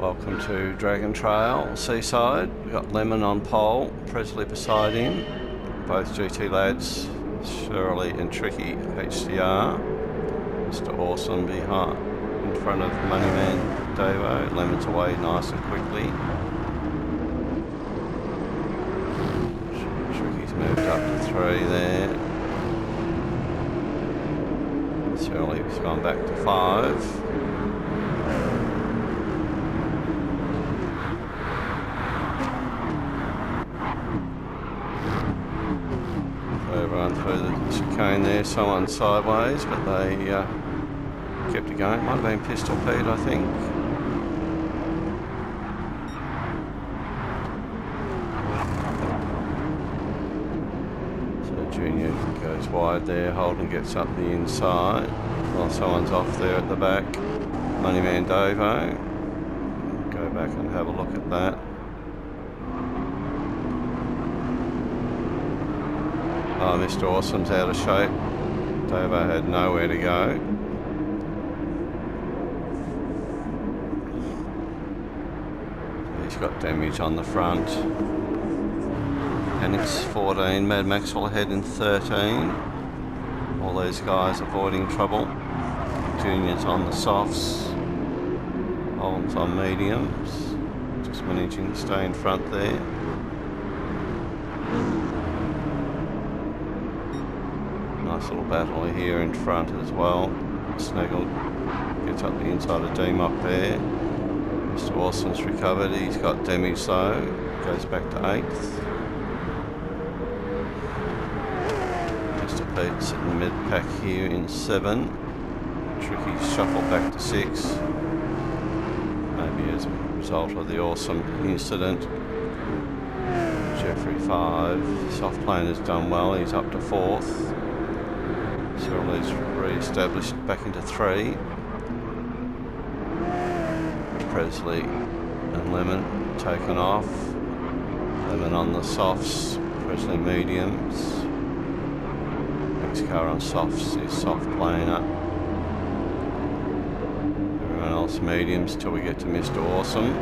Welcome to Dragon Trail, Seaside. We've got Lemon on pole, Presley beside him. Both GT lads, Shirley and Tricky HDR. Mr. Awesome behind, in front of Moneyman Davo. Lemon's away nice and quickly. Tricky's moved up to 3 there. Shirley's gone back to 5. Run through the chicane there, someone sideways, but they kept it going. Might have been Pistol Pete, I think. So Junior goes wide there, Holden gets up the inside, while someone's off there at the back. Moneyman Davo. Go back and have a look at that. Oh, Mr. Awesome's out of shape. Davo had nowhere to go. He's got damage on the front. And it's 14. Mad Maxwell ahead in 13. All these guys avoiding trouble. Junior's on the softs. Holden's on mediums. Just managing to stay in front there. Nice little battle here in front as well. Snaggle gets up the inside of D-Mock there. Mr. Wilson's recovered. He's got damage though. Goes back to 8th. Mr. Pete's in the mid-pack here in 7. Tricky's shuffled back to 6. Maybe as a result of the Awesome incident. Jeffrey 5. Soft plane has done well. He's up to 4th. Shirley's re-established back into 3. Presley and Lemon taken off. Lemon on the softs, Presley mediums. Next car on softs is Soft Planer. Everyone else mediums till we get to Mr. Awesome.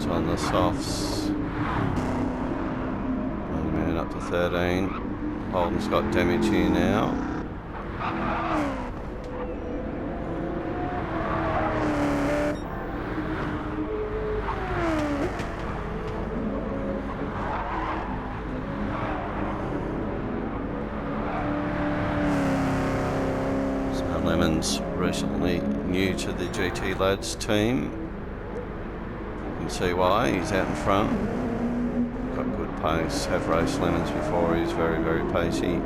On the softs. Man up to 13. Holden's got damage here now. So Lemon's recently new to the GT lads team. See why he's out in front. Got good pace. Have raced Lemons before. He's very, very pacey.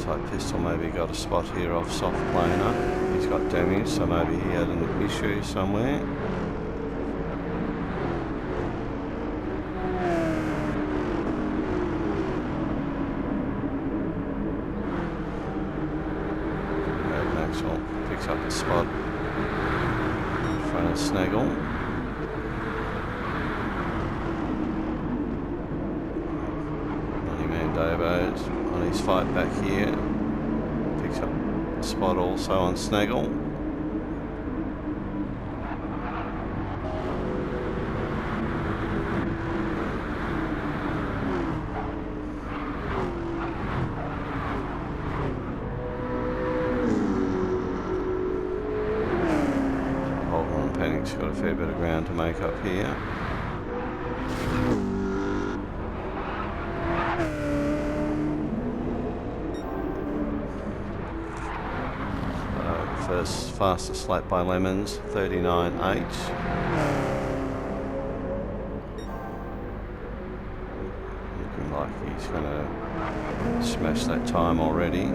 Like Pistol maybe got a spot here off Soft Planer. He's got damage, so maybe he had an issue somewhere. Mad Maxwell picks up the spot in front of Snaggle. Moneyman Davo's on his fight back here. Picks up a spot also on Snaggle. Holden and Panic's got a fair bit of ground to make up here. First fastest lap by Lemons, 39.8. Looking like he's going to smash that time already.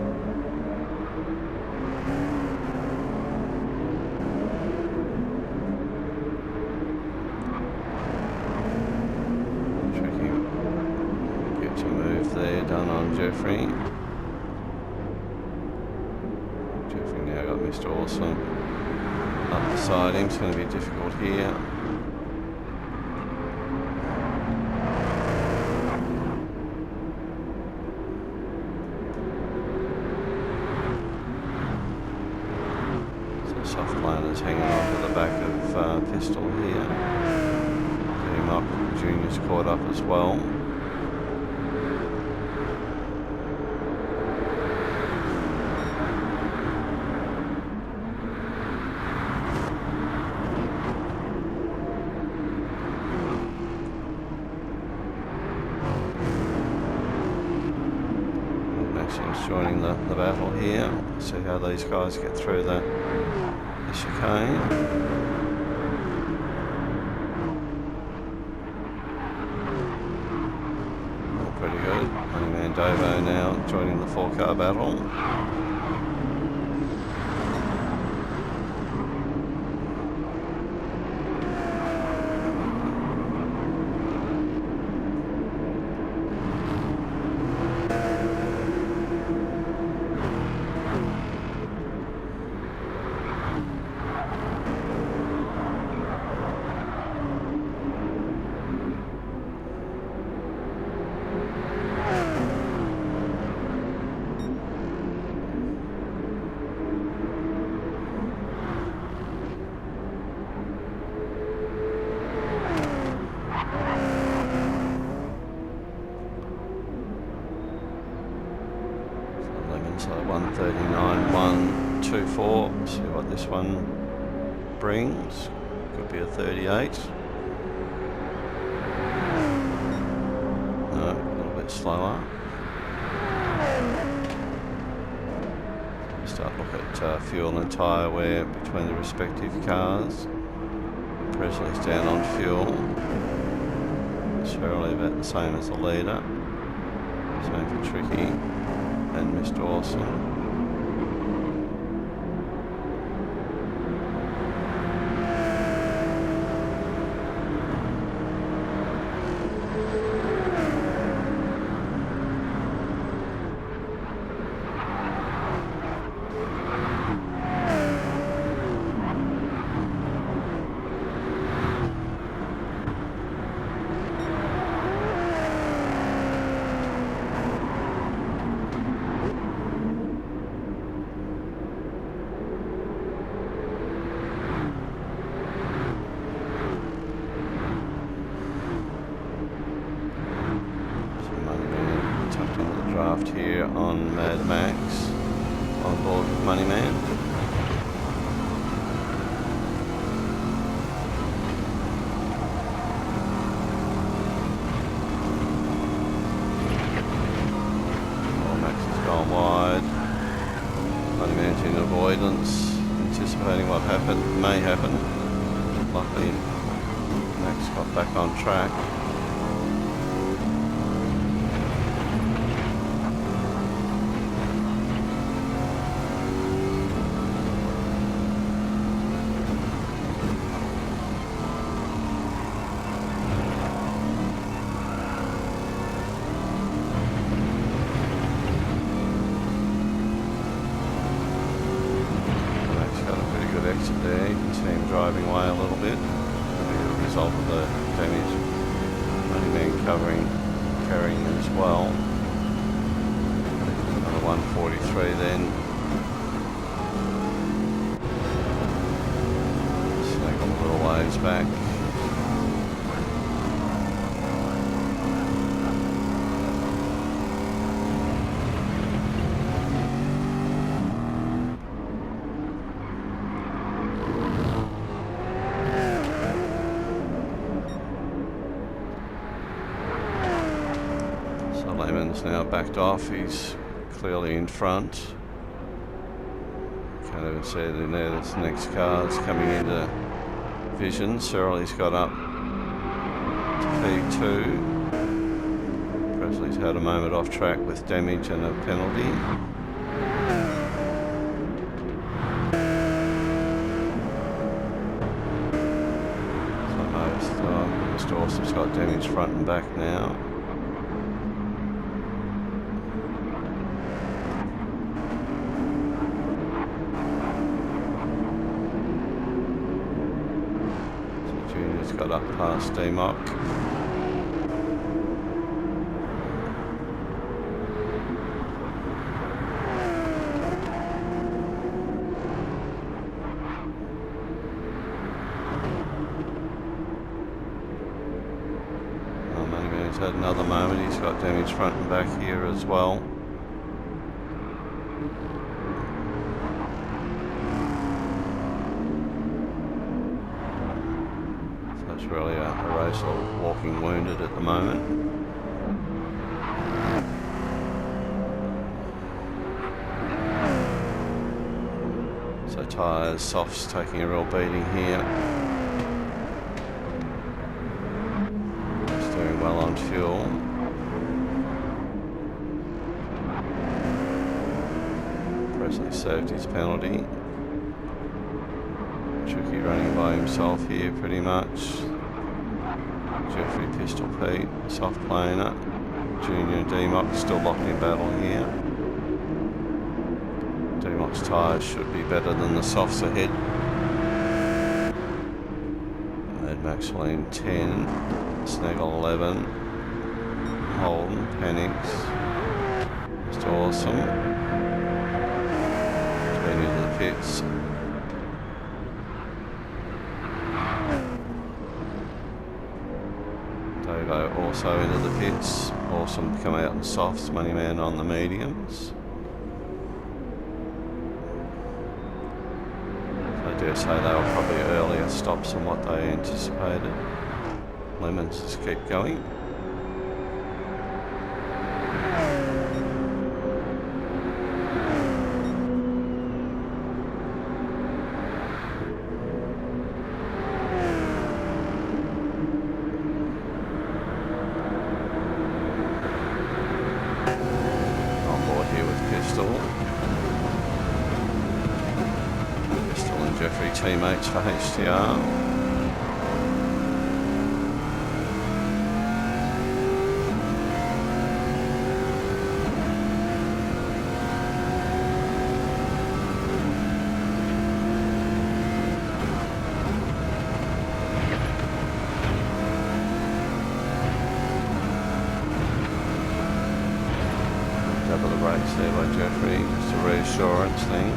Jeffrey. Jeffrey now got Mr. Awesome up beside him. It's going to be difficult here. So soft planers hanging off at the back of Pistol here. Get him up. Junior's caught up as well. Joining the battle here. See how these guys get through the chicane. All pretty good. Moneyman Dovo now joining the 4-car battle. So 139.124. See what this one brings. Could be a 38. No, a little bit slower. Start look at fuel and tyre wear between the respective cars. Presley's down on fuel. Shirley about the same as the leader. Same for Tricky and Mr. Awesome. Here on Mad Max on board with Moneyman. Max has gone wide. Moneyman's in avoidance, anticipating what may happen. Luckily Max got back on track. Exit there, you can see him driving away a little bit. That'll be a result of the damage. Moneyman carrying as well. Another 143 then. Snake on the little waves back. Lemon's now backed off, he's clearly in front. Can't even see it in there, this next car's coming into vision. Searley's got up to P2. Presley's had a moment off track with damage and a penalty. So Mr. Awesome's got damage front and back now. both got up past D-Mock. He's had another moment. He's got damage front and back here as well. So it's really a race of walking wounded at the moment. So tyres, softs taking a real beating here. Well on fuel. Presley served his penalty. Tricky running by himself here pretty much. Jeffrey Pistol Pete, soft planer. Junior and D-Mock still locked in battle here. D-Mock's tyres should be better than the softs ahead. Mad Maxwell 10. Snaggle 11, Holden, Panics, just awesome, been into the pits. Davo also into the pits, awesome come out in softs, Moneyman on the mediums. I dare say they were probably earlier stops than what they anticipated. Lemons just keep going. On board here with Pistol. Pistol and Jeffrey teammates for HTR. Double the brakes there by Jeffrey, just a reassurance thing.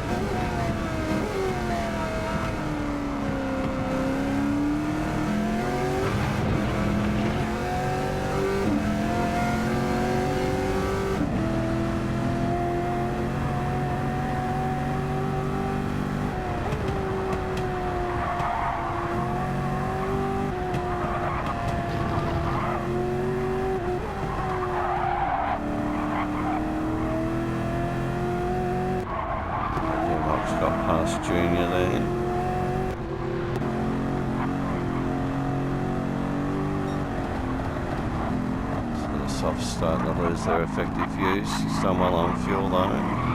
Got past Junior there. So the softs starting to lose their effective use. He's done well on fuel though.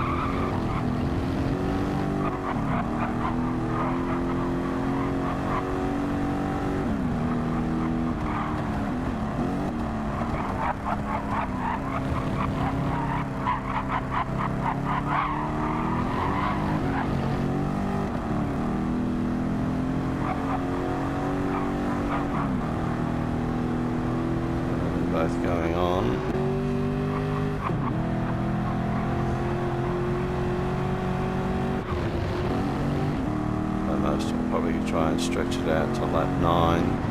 Both going on. And most will probably try and stretch it out to lap 9.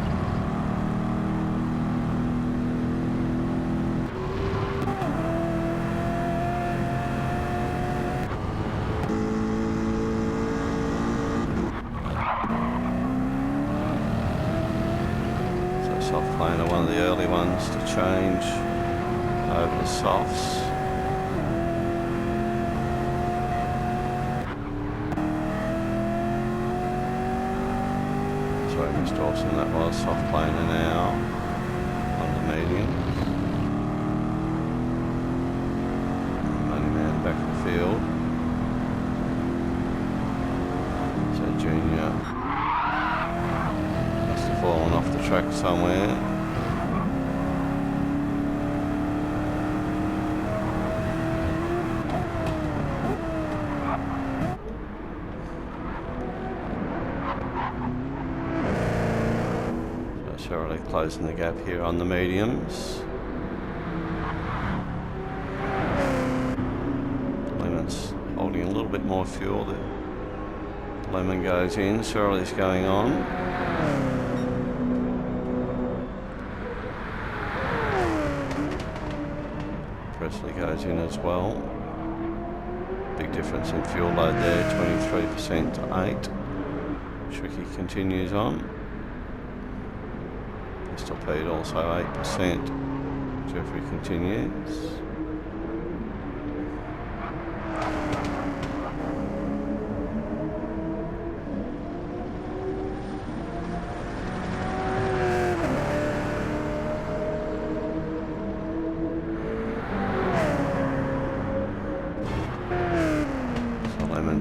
Soft planer, one of the early ones to change over the softs. Sorry, Mr. Dawson, that was soft planer now on the medium. Moneyman back in the field. So Junior fallen off the track somewhere. Shirley closing the gap here on the mediums. Lemon's holding a little bit more fuel there. Lemon goes in, Shirley's going on. Presley goes in as well. Big difference in fuel load there, 23% to 8. Tricky continues on. Pistol Pete also 8%. Jeffrey continues.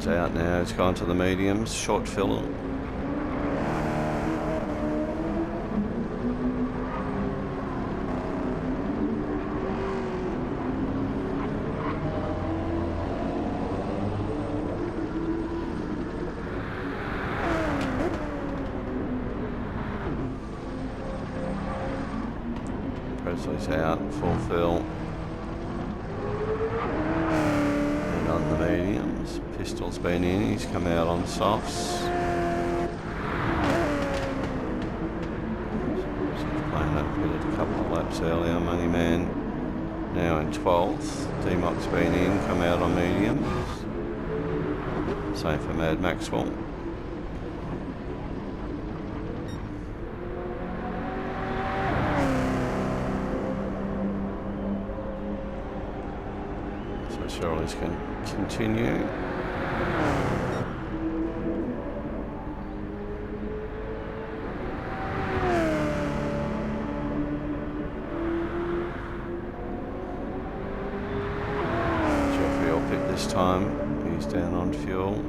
Out now, it's gone to the mediums, short fill. Presley's out, full fill. And on the mediums. Pistol's been in, he's come out on softs. Playing up a couple of laps earlier. Moneyman now in 12th. D-Mock's been in, come out on mediums. Same for Mad Maxwell. So Shirley's can continue. This time he's down on fuel.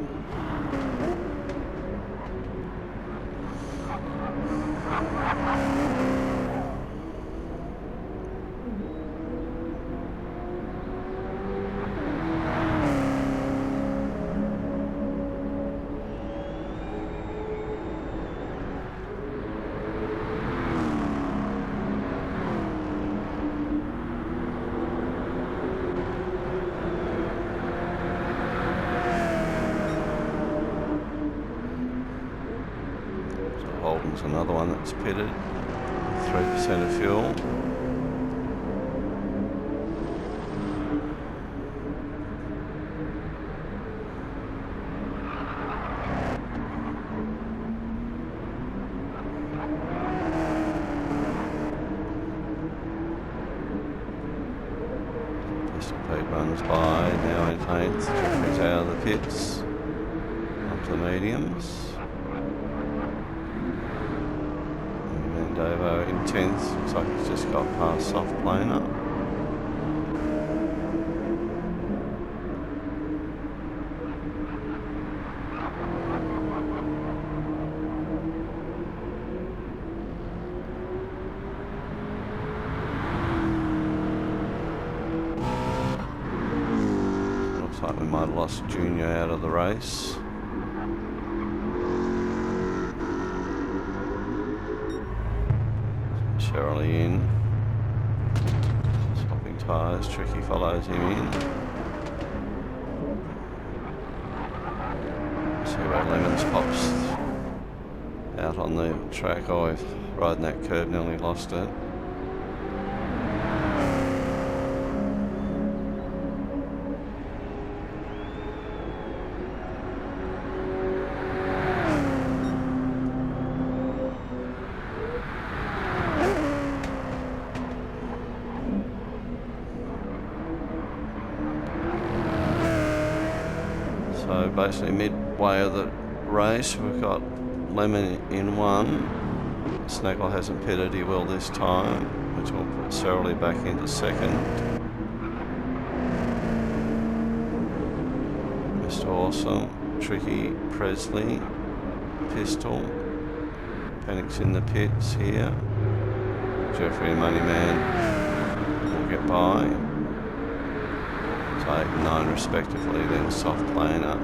Holden's another one that's pitted, 3% of fuel. Pistol Pete runs by, now in 8th, Jeffrey's out of the pits, onto the mediums. Davo in 10th, looks like he's just got past soft planer. Looks like we might have lost Junior out of the race. Shirley in. Swapping tyres, Tricky follows him in. See where Lemons pops out on the track. Oh, riding that curb, nearly lost it. So basically midway of the race, we've got Lemon in 1. Snaggle hasn't pitted, he will this time, which will put Shirley back into 2nd. Mr. Awesome, Tricky, Presley, Pistol, Panic's in the pits here. Jeffrey and Moneyman will get by. 8 and 9 respectively, then soft planer,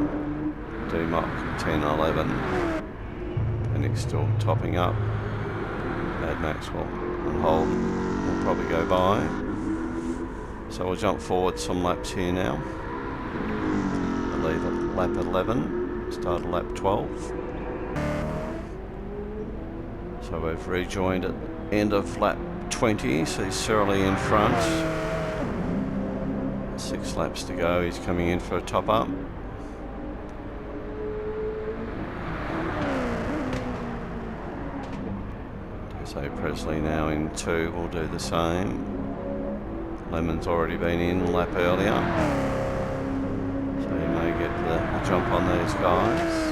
D-Mock 10 11, Panic still topping up, Brad Maxwell and Holden will probably go by. So we'll jump forward some laps here now. I leave at lap 11, start at lap 12. So we've rejoined at the end of lap 20, so he's Surly in front. 6 laps to go, he's coming in for a top up. So Presley now in 2 will do the same. Lemon's already been in a lap earlier, so he may get the jump on these guys.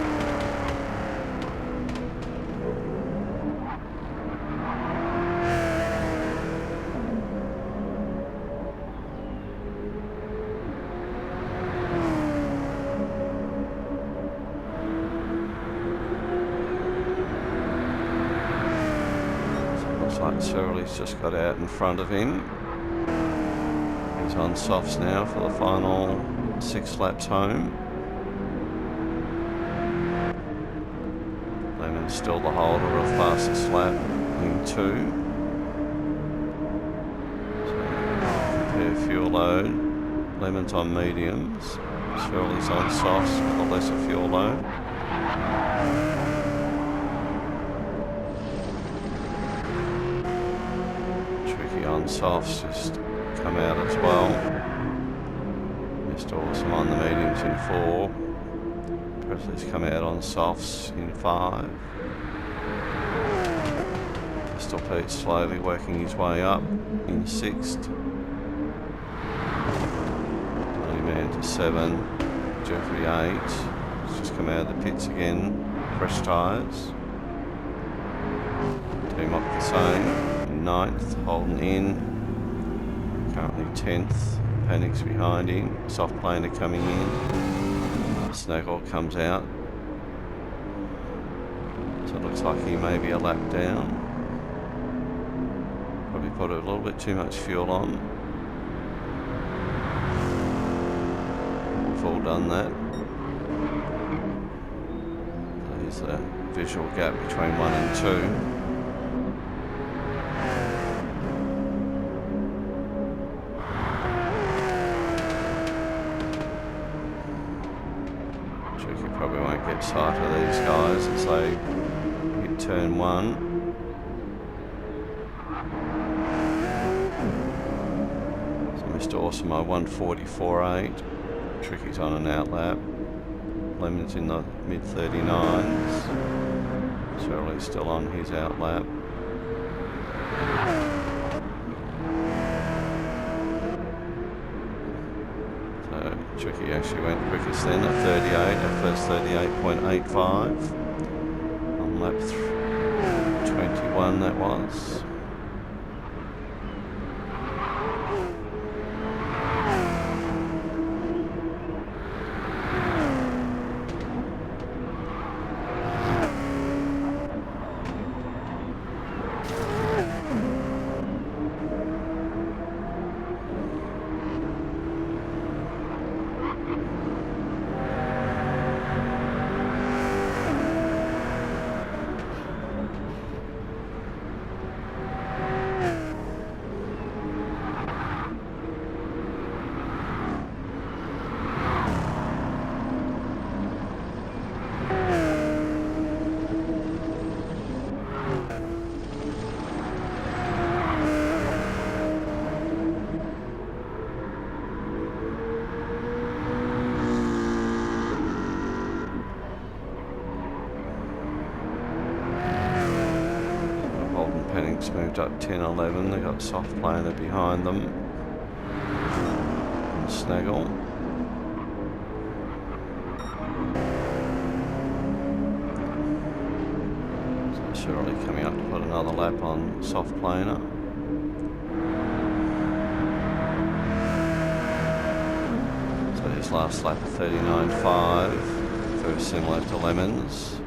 Like Surly's just got out in front of him. He's on softs now for the final 6 laps home. Lemon's still the holder of fastest lap in 2. So compare fuel load. Lemon's on mediums. Surly's on softs with a lesser fuel load. On softs just come out as well. Mr. Awesome on the mediums in 4. Presley's come out on softs in 5. Pistol Pete slowly working his way up in 6th. Only man to 7. Jeffrey 8. He's just come out of the pits again. Fresh tyres. Team up the same. 9th, Holden in, currently 10th, Panic's behind him, Soft Planer coming in, Snaggle comes out, so it looks like he may be a lap down, probably put a little bit too much fuel on, we've all done that. There's a visual gap between 1 and 2. Probably won't get sight of these guys as they hit turn 1. So Mr. Awesome 144.8. Tricky's on an outlap. Lemon's in the mid 39s. Surly's still on his outlap. Tricky actually went quickest then at 38, at first 38.85 on lap 21 that was. Panic's moved up 10-11. They've got Soft Planer behind them. And Snaggle. So Surly coming up to put another lap on Soft Planer. So his last lap of 39.5. Very similar to Lemon's.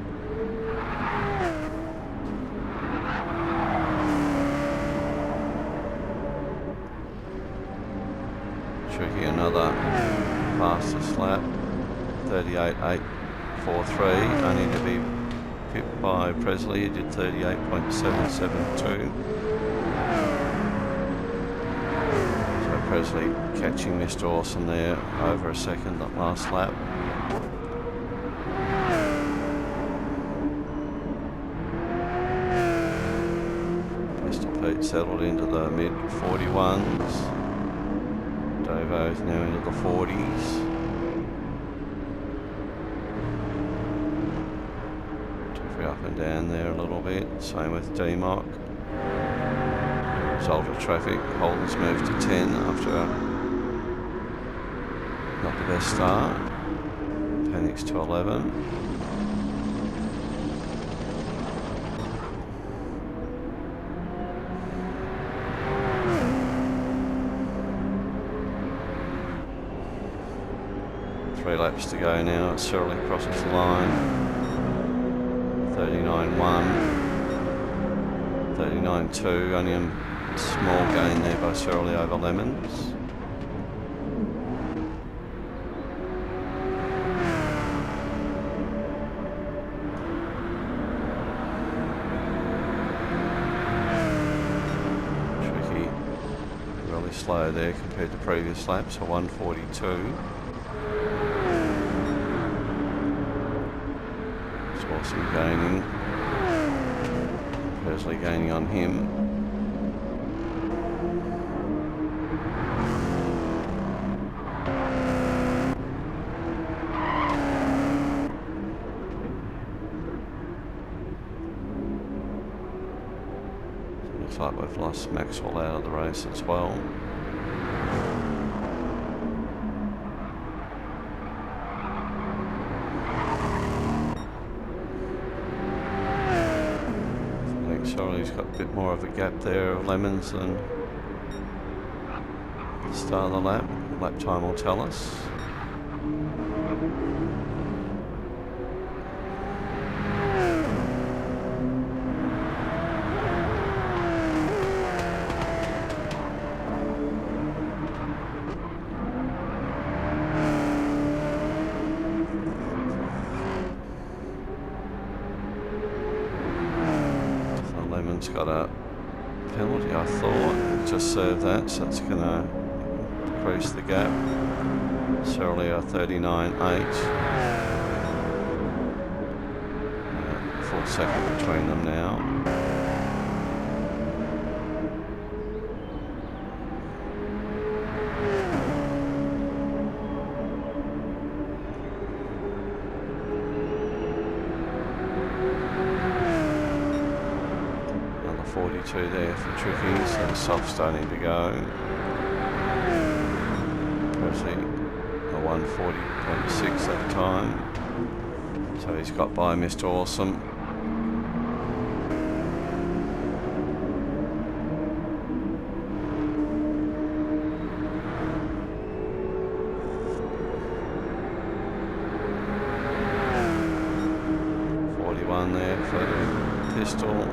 Tricky another fastest lap, 38.843, only to be by Presley, he did 38.772. So Presley catching Mr. Awesome there over a second that last lap. Settled into the mid 41s. Dovo's now into the 40s. Jeffrey up and down there a little bit. Same with D-Mock. Result of traffic. Holden's moved to 10 after not the best start. Panics to 11. Three laps to go now. Surly crosses the line. 39.1. 39.2. Only a small gain there by Surly over Lemons. Tricky. Really slow there compared to previous laps. So 142. Awesome gaining. Presley gaining on him. So it looks like we've lost Maxwell out of the race as well. He's got a bit more of a gap there of Lemons than the start of the lap. Lap time will tell us. Lemon's got a penalty, I thought. Just served that, so it's going to decrease the gap. Surly a 39.8. Full second between them now. Another 42 there for Tricky, so the soft starting to go. Presley a 140.6 that time. So he's got by Mr. Awesome. There for Pistol,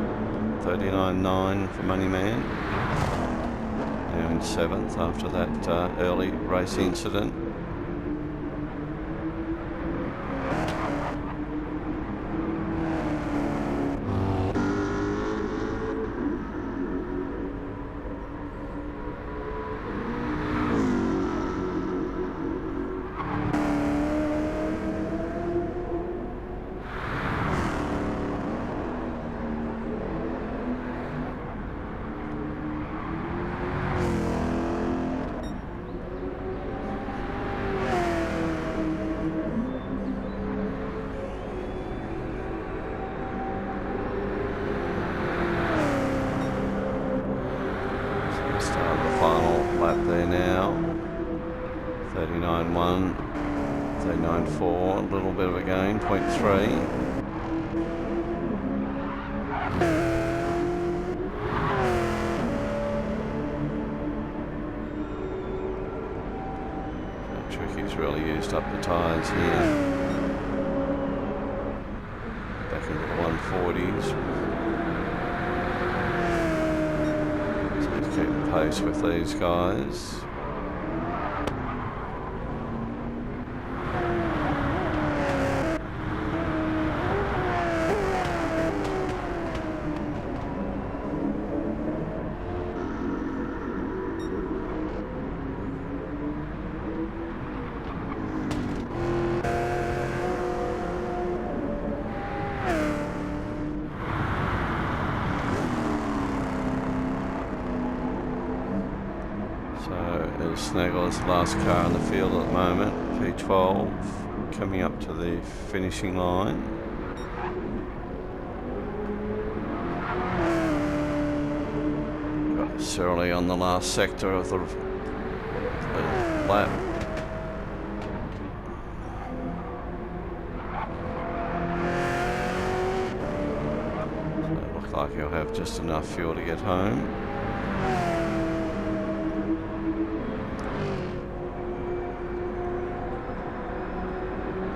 39.9 for Moneyman. Now in 7th after that early race incident. Final lap there now. 39.1, 39.4, a little bit of a gain, 0.3. Tricky's really used up the tyres here. Back into the 140s. Keeping pace with these guys. There's Snaggle as the last car in the field at the moment. P12 coming up to the finishing line. Got Surly on the last sector of the lap. So it looks like he'll have just enough fuel to get home.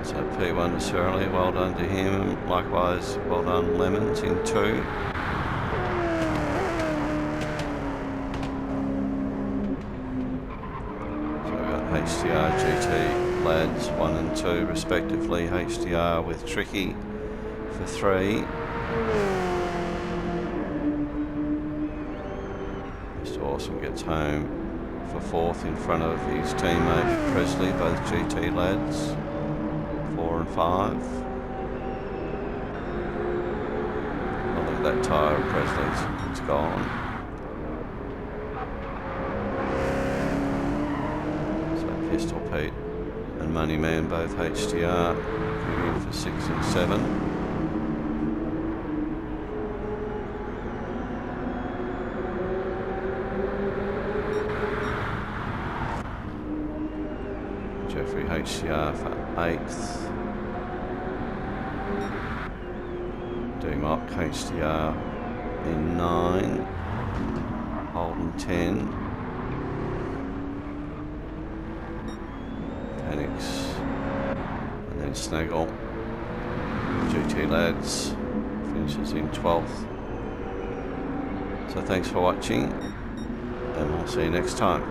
So P1 to Surly, well done to him. Likewise, well done Lemons in 2. So we've got HDR GT lads 1 and 2 respectively. HDR with Tricky for 3. Mr. Awesome gets home for 4th in front of his teammate Presley, both GT lads. 4 and 5. Oh, look at that tyre of Presley's. It's gone. So Pistol Pete and Money Man both HDR coming in for 6 and 7. Jeffrey HDR for 8th. Mock HDR in 9. Holden 10. Panics. And then Snaggle. GT Lads finishes in 12th. So thanks for watching, and we'll see you next time.